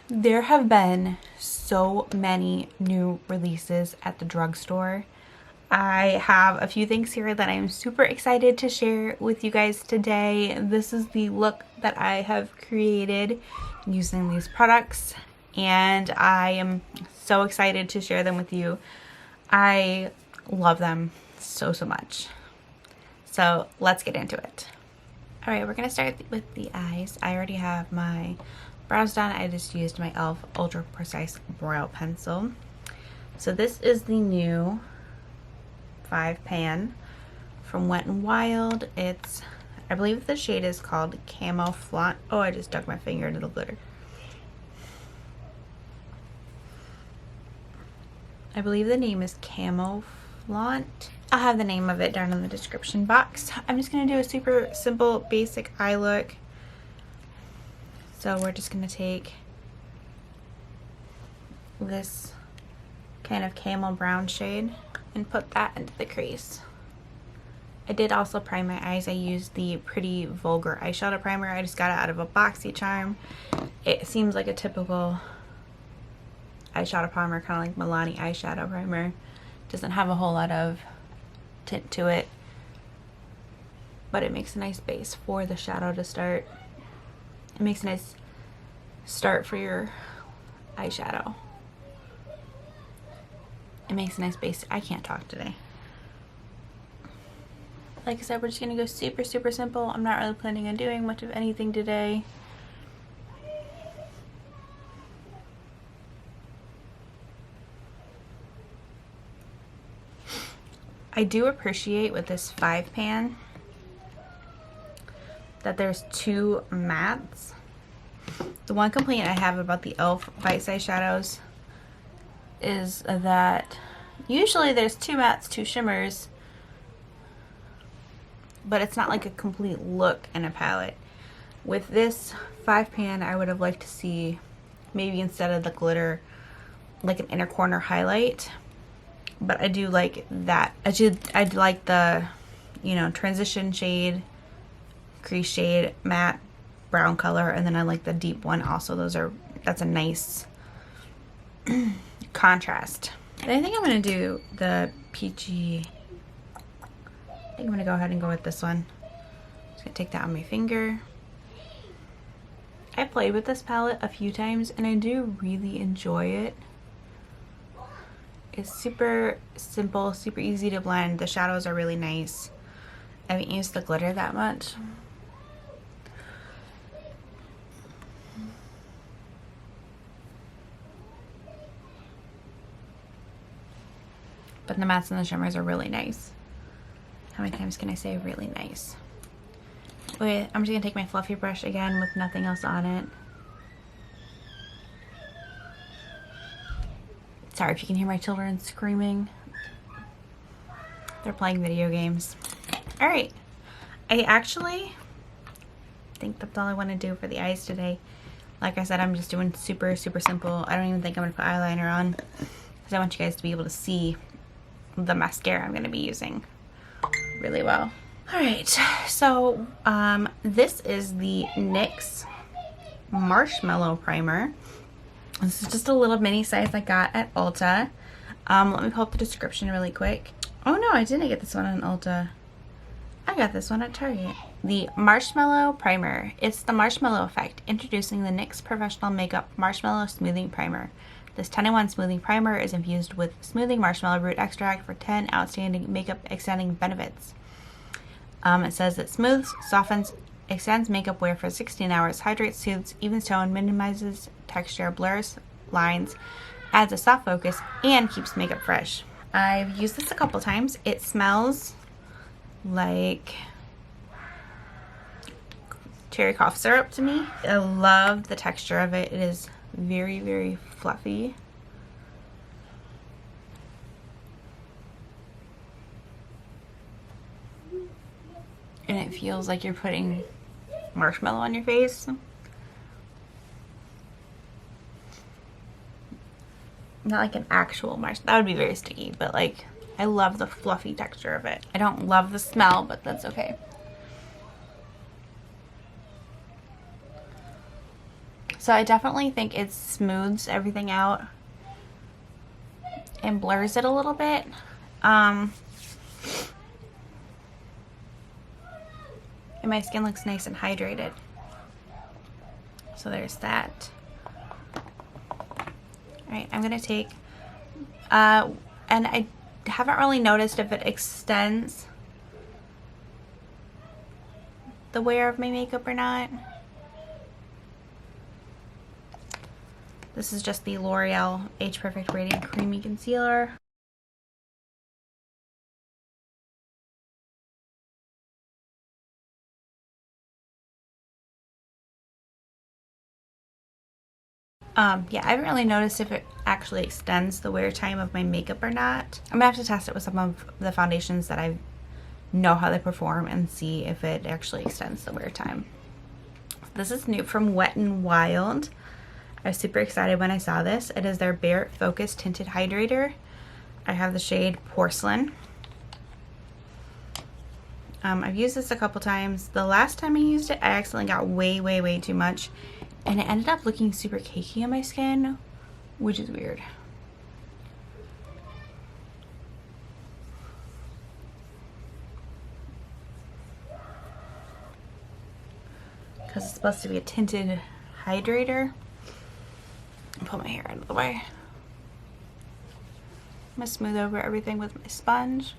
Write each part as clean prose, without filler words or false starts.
There have been so many new releases at the drugstore. I have a few things here that I'm super excited to share with you guys today. This is the look that I have created using these products, and I am so excited to share them with you. I love them so much. So let's get into it. All right, we're gonna start with the eyes. I already have my brows done. I just used my e.l.f. Ultra Precise Brow Pencil. So this is the new 5 pan from Wet n Wild. It's, I believe the shade is called Camo Flaunt. Oh, I just stuck my finger into the glitter. I believe the name is Camo Flaunt. I'll have the name of it down in the description box. I'm just gonna do a super simple basic eye look. So we're just gonna take this kind of camel brown shade and put that into the crease. I did also prime my eyes. I used the Pretty Vulgar eyeshadow primer. I just got it out of a BoxyCharm. It seems like a typical eyeshadow primer, kind of like Milani eyeshadow primer. Doesn't have a whole lot of tint to it, but it makes a nice base for the shadow to start. It makes a nice start for your eyeshadow. It makes a nice base. I can't talk today. Like I said, we're just gonna go super simple. I'm not really planning on doing much of anything today. I do appreciate with this 5 pan that there's 2 mattes. The one complaint I have about the e.l.f. Bite Size shadows is that usually there's 2 mattes, 2 shimmers, but it's not like a complete look in a palette. With this 5 pan, I would have liked to see maybe instead of the glitter, like an inner corner highlight. But I do like that. I like the, you know, transition shade, crease shade, matte brown color, and then I like the deep one also. That's a nice contrast. And I think I'm gonna do the peachy. I think I'm gonna go ahead and go with this one. Just gonna take that on my finger. I played with this palette a few times and I do really enjoy it. It's super simple, super easy to blend. The shadows are really nice. I haven't used the glitter that much. But the mattes and the shimmers are really nice. How many times can I say really nice? Wait, I'm just gonna take my fluffy brush again with nothing else on it. Sorry if you can hear my children screaming. They're playing video games. All right, I actually think that's all I want to do for the eyes today. Like I said, I'm just doing super simple. I don't even think I'm gonna put eyeliner on because I want you guys to be able to see the mascara I'm gonna be using really well. All right, so this is the NYX Marshmallow Primer. This is just a little mini size I got at Ulta. Let me pull up the description really quick. Oh no, I didn't get this one at Ulta. I got this one at Target. The Marshmallow Primer. It's the marshmallow effect. Introducing the NYX Professional Makeup Marshmallow Smoothing Primer. This 10-in-1 smoothing primer is infused with smoothing marshmallow root extract for 10 outstanding makeup extending benefits. It says it smooths, softens, extends makeup wear for 16 hours, hydrates, soothes, evens tone, minimizes texture, blurs lines, adds a soft focus, and keeps makeup fresh. I've used this a couple times. It smells like cherry cough syrup to me. I love the texture of it. It is very fluffy. And it feels like you're putting marshmallow on your face. Not like an actual marshmallow. That would be very sticky, but like, I love the fluffy texture of it. I don't love the smell, but that's okay. So I definitely think it smooths everything out and blurs it a little bit. And my skin looks nice and hydrated. So there's that. Alright, I'm going to take, and I haven't really noticed if it extends the wear of my makeup or not. This is just the L'Oreal Age Perfect Radiant Creamy Concealer. Yeah, I haven't really noticed if it actually extends the wear time of my makeup or not. I'm gonna have to test it with some of the foundations that I know how they perform and see if it actually extends the wear time. This is new from Wet n Wild. I was super excited when I saw this. It is their Bare Focus Tinted Hydrator. I have the shade Porcelain. I've used this a couple times. The last time I used it, I accidentally got way too much, and it ended up looking super cakey on my skin, which is weird. Because it's supposed to be a tinted hydrator. I'll put my hair out of the way. I'm gonna smooth over everything with my sponge.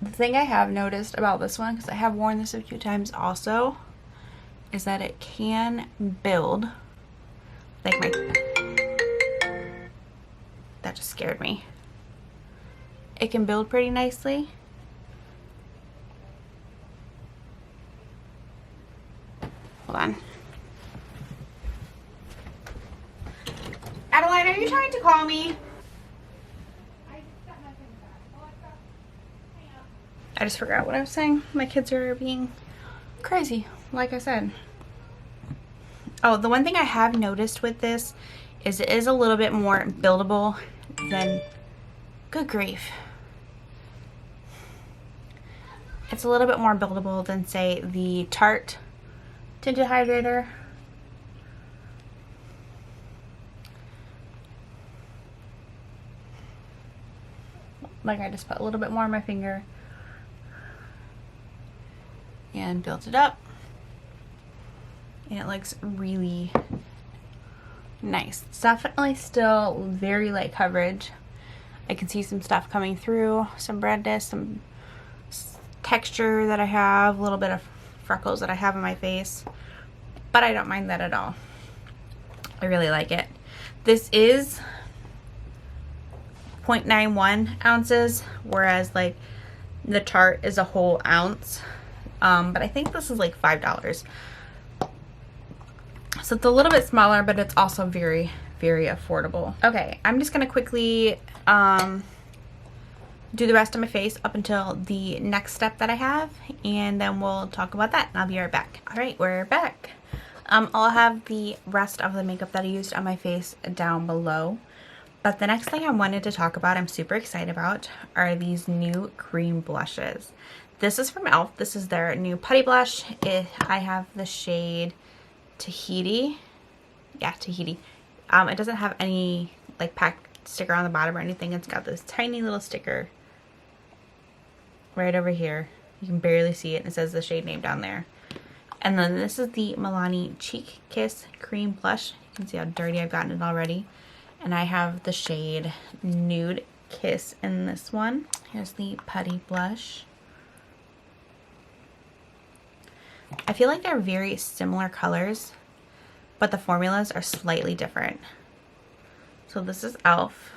The thing I have noticed about this one, because I have worn this a few times also, is that it can build. Like that just scared me. It can build pretty nicely. Hold on. Adeline, are you trying to call me? I just forgot what I was saying. My kids are being crazy, like I said. Oh, the one thing I have noticed with this is it is a little bit more buildable than, good grief. It's a little bit more buildable than, say, the Tarte Tinted Hydrator. Like, I just put a little bit more on my finger and built it up, and it looks really nice. It's definitely still very light coverage. I can see some stuff coming through, some redness, some texture that I have, a little bit of freckles that I have on my face, but I don't mind that at all. I really like it. This is 0.91 ounces, whereas like the Tarte is a whole ounce. But I think this is like $5. So it's a little bit smaller, but it's also very affordable. Okay, I'm just gonna quickly do the rest of my face up until the next step that I have, and then we'll talk about that, and I'll be right back. All right, we're back. I'll have the rest of the makeup that I used on my face down below. But the next thing I wanted to talk about, I'm super excited about, are these new cream blushes. This is from e.l.f. This is their new putty blush. I have the shade Tahiti. Yeah, Tahiti. It doesn't have any like pack sticker on the bottom or anything. It's got this tiny little sticker right over here. You can barely see it. It says the shade name down there. And then this is the Milani Cheek Kiss Cream Blush. You can see how dirty I've gotten it already. And I have the shade Nude Kiss in this one. Here's the putty blush. I feel like they're very similar colors, but the formulas are slightly different. So this is e.l.f.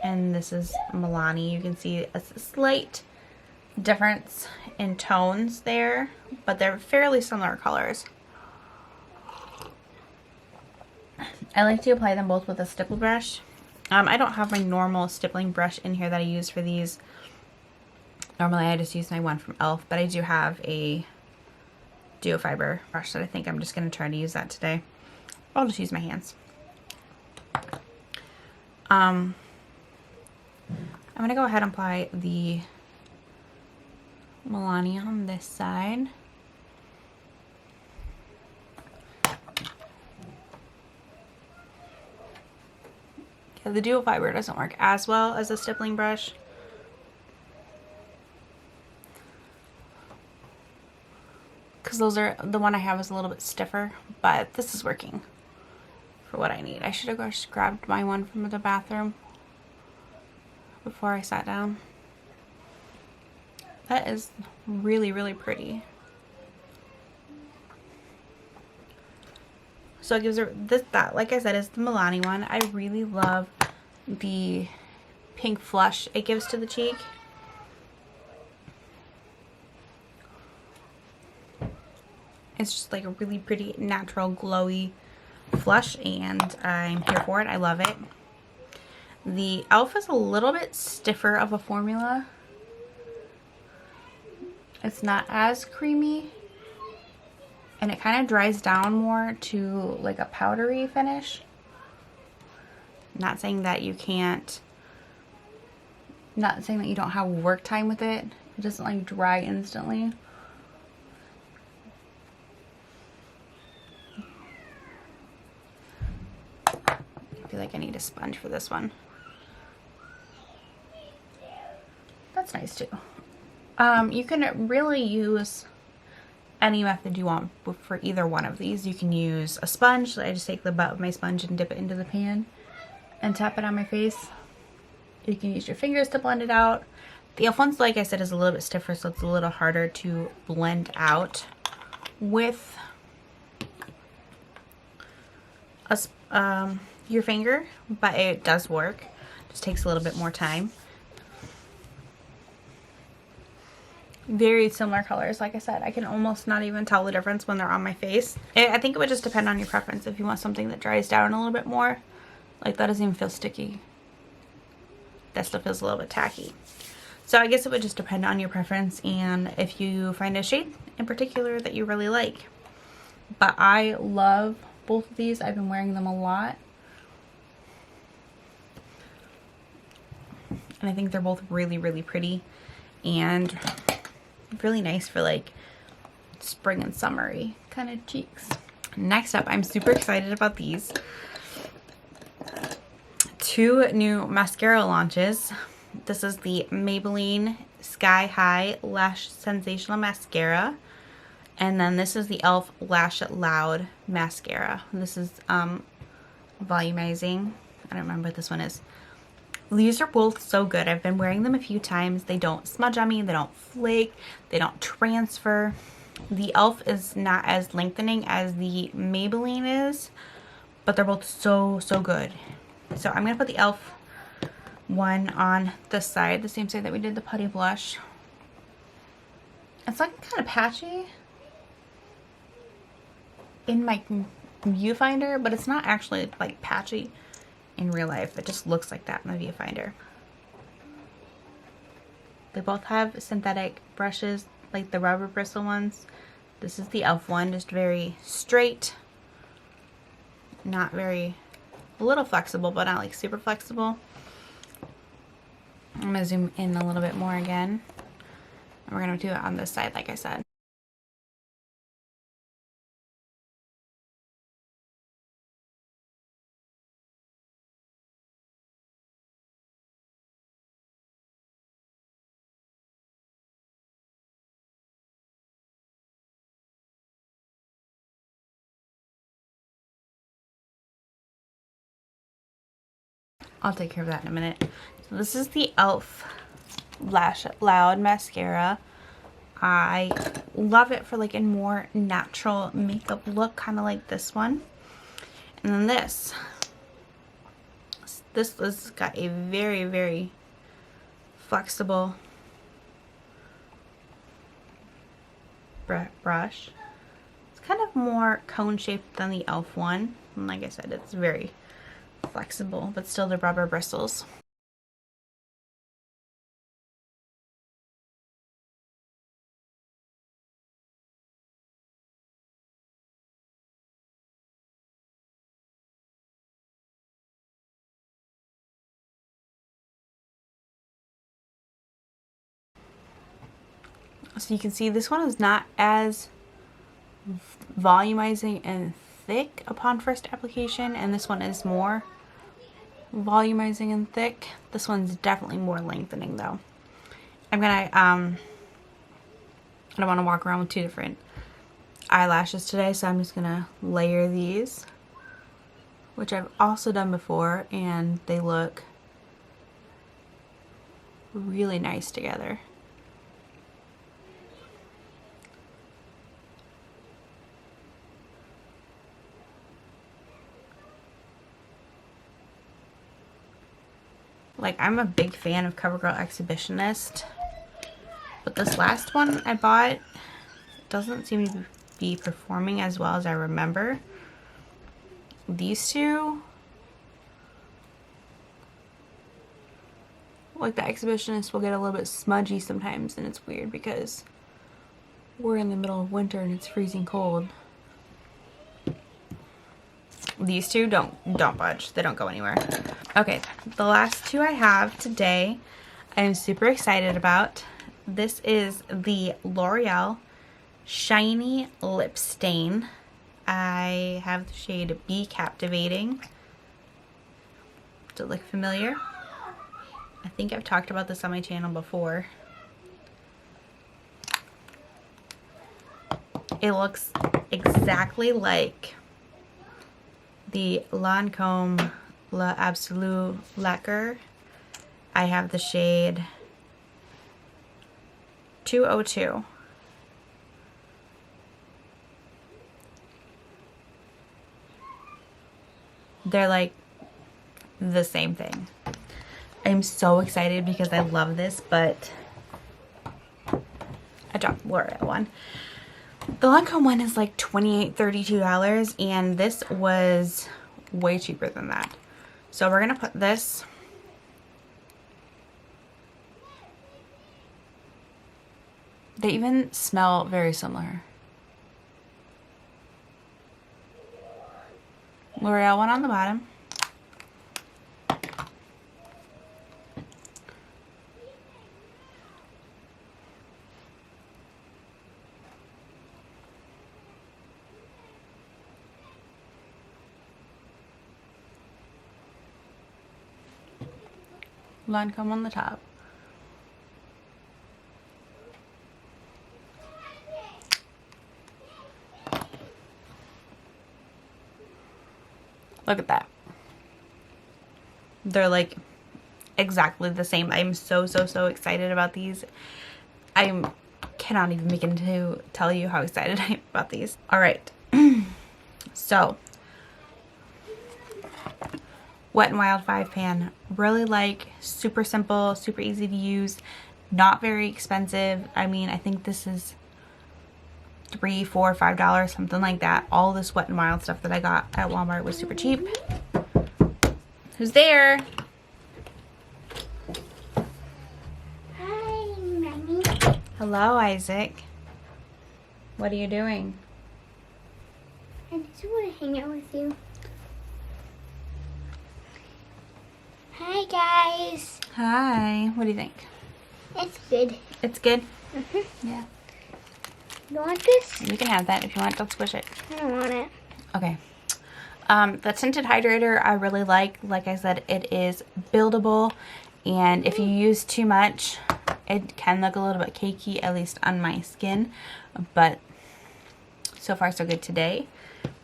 and this is Milani. You can see a slight difference in tones there, but they're fairly similar colors. I like to apply them both with a stipple brush. I don't have my normal stippling brush in here that I use for these. Normally I just use my one from e.l.f., but I do have a duo fiber brush that I think I'm just going to try to use that today. I'll just use my hands. I'm going to go ahead and apply the Melania on this side. Yeah, the dual fiber doesn't work as well as a stippling brush. Because those are, the one I have is a little bit stiffer, but this is working for what I need. I should have just grabbed my one from the bathroom before I sat down. That is really, really pretty. So it gives her this, that, like I said, is the Milani one. I really love the pink flush it gives to the cheek. It's just like a really pretty, natural, glowy flush, and I'm here for it. I love it. The e.l.f. is a little bit stiffer of a formula. It's not as creamy, and it kind of dries down more to like a powdery finish. Not saying that you can't, not saying that you don't have work time with it. It doesn't like dry instantly. I feel like I need a sponge for this one. That's nice too. You can really use any method you want for either one of these. You can use a sponge. I just take the butt of my sponge and dip it into the pan and tap it on my face. You can use your fingers to blend it out. The e.l.f. one's, like I said, is a little bit stiffer, so it's a little harder to blend out with your finger, but it does work. Just takes a little bit more time. Very similar colors. Like I said, I can almost not even tell the difference when they're on my face. I think it would just depend on your preference. If you want something that dries down a little bit more, like that doesn't even feel sticky. That still feels a little bit tacky. So I guess it would just depend on your preference and if you find a shade in particular that you really like. But I love both of these. I've been wearing them a lot. And I think they're both really, really pretty and really nice for like spring and summery kind of cheeks. Next up, I'm super excited about these. 2 new mascara launches. This is the Maybelline Sky High Lash Sensational Mascara. And then this is the e.l.f. Lash It Loud Mascara. This is volumizing. I don't remember what this one is. These are both so good. I've been wearing them a few times. They don't smudge on me. They don't flake. They don't transfer. The e.l.f. is not as lengthening as the Maybelline is, but they're both so, so good. So I'm going to put the e.l.f. one on this side, the same side that we did the Putty Blush. It's like kind of patchy in my viewfinder, but it's not actually like patchy in real life. It just looks like that in the viewfinder. They both have synthetic brushes, like the rubber bristle ones. This is the e.l.f. one, just very straight, not very, a little flexible, but not like super flexible. I'm gonna zoom in a little bit more again. And we're gonna do it on this side, like I said. I'll take care of that in a minute. So this is the e.l.f. Lash It Loud Mascara. I love it for like a more natural makeup look, kind of like this one. And then this has got a very, very flexible brush. It's kind of more cone shaped than the e.l.f. one. And like I said, it's very flexible, but still the rubber bristles. So you can see this one is not as volumizing and thick upon first application, and this one is more volumizing and thick. This one's definitely more lengthening though. I'm gonna I don't want to walk around with two different eyelashes today, so I'm just gonna layer these, which I've also done before, and they look really nice together. Like, I'm a big fan of CoverGirl Exhibitionist, but this last one I bought doesn't seem to be performing as well as I remember. These two, like the Exhibitionist, will get a little bit smudgy sometimes, and it's weird because we're in the middle of winter and it's freezing cold. These two don't budge. They don't go anywhere. Okay, the last two I have today, I'm super excited about. This is the L'Oreal Shiny Lip Stain. I have the shade Be Captivating. Does it look familiar? I think I've talked about this on my channel before. It looks exactly like the Lancome L'Absolu Lacquer. I have the shade 202. They're like the same thing. I'm so excited because I love this, but I dropped the L'Oreal one. The Lancome one is like $28, $32, and this was way cheaper than that. So we're gonna put this they even smell very similar. L'Oreal one on the bottom. Lancome on the top. Look at that. They're like exactly the same. I'm so excited about these. I cannot even begin to tell you how excited I am about these. All right. So, Wet n Wild 5-pan. Really like, super simple, super easy to use, not very expensive. I mean, I think this is $3, $4, $5, something like that. All this Wet n Wild stuff that I got at Walmart was super cheap. Who's there? Hi, Mommy. Hello, Isaac. What are you doing? I just want to hang out with you. Hi, guys. Hi. What do you think? It's good. It's good? Mm-hmm. Yeah. You want this? You can have that if you want. Don't squish it. I don't want it. Okay. The tinted hydrator I really like. Like I said, it is buildable, and if you use too much, it can look a little bit cakey, at least on my skin, but so far so good today.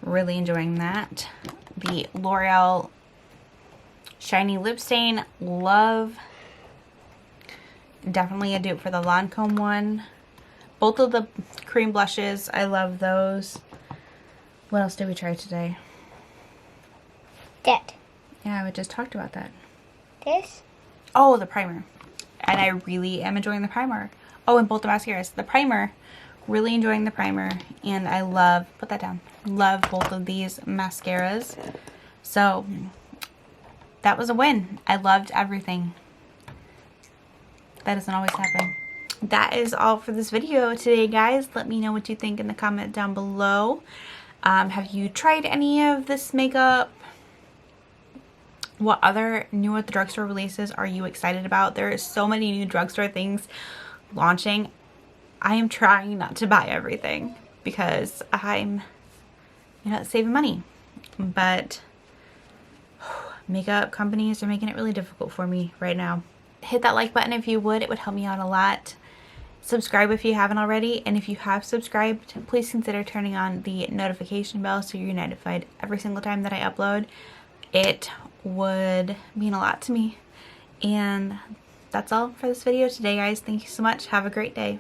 Really enjoying that. The L'Oreal Shiny Lip Stain, love. Definitely a dupe for the Lancome one. Both of the cream blushes, I love those. What else did we try today? That. Yeah, we just talked about that. This? Oh, the primer. And I really am enjoying the primer. Oh, and both the mascaras. The primer, really enjoying the primer. And I love, put that down, love both of these mascaras. So, that was a win. I loved everything. That doesn't always happen. That is all for this video today, guys. Let me know what you think in the comment down below. Have you tried any of this makeup? What other new at the drugstore releases are you excited about? There are so many new drugstore things launching. I am trying not to buy everything because I'm, you know, saving money. But makeup companies are making it really difficult for me right now. Hit that like button if you would. It would help me out a lot. Subscribe if you haven't already, and if you have subscribed, please consider turning on the notification bell so you're notified every single time that I upload. It would mean a lot to me. And that's all for this video today, guys. Thank you so much. Have a great day.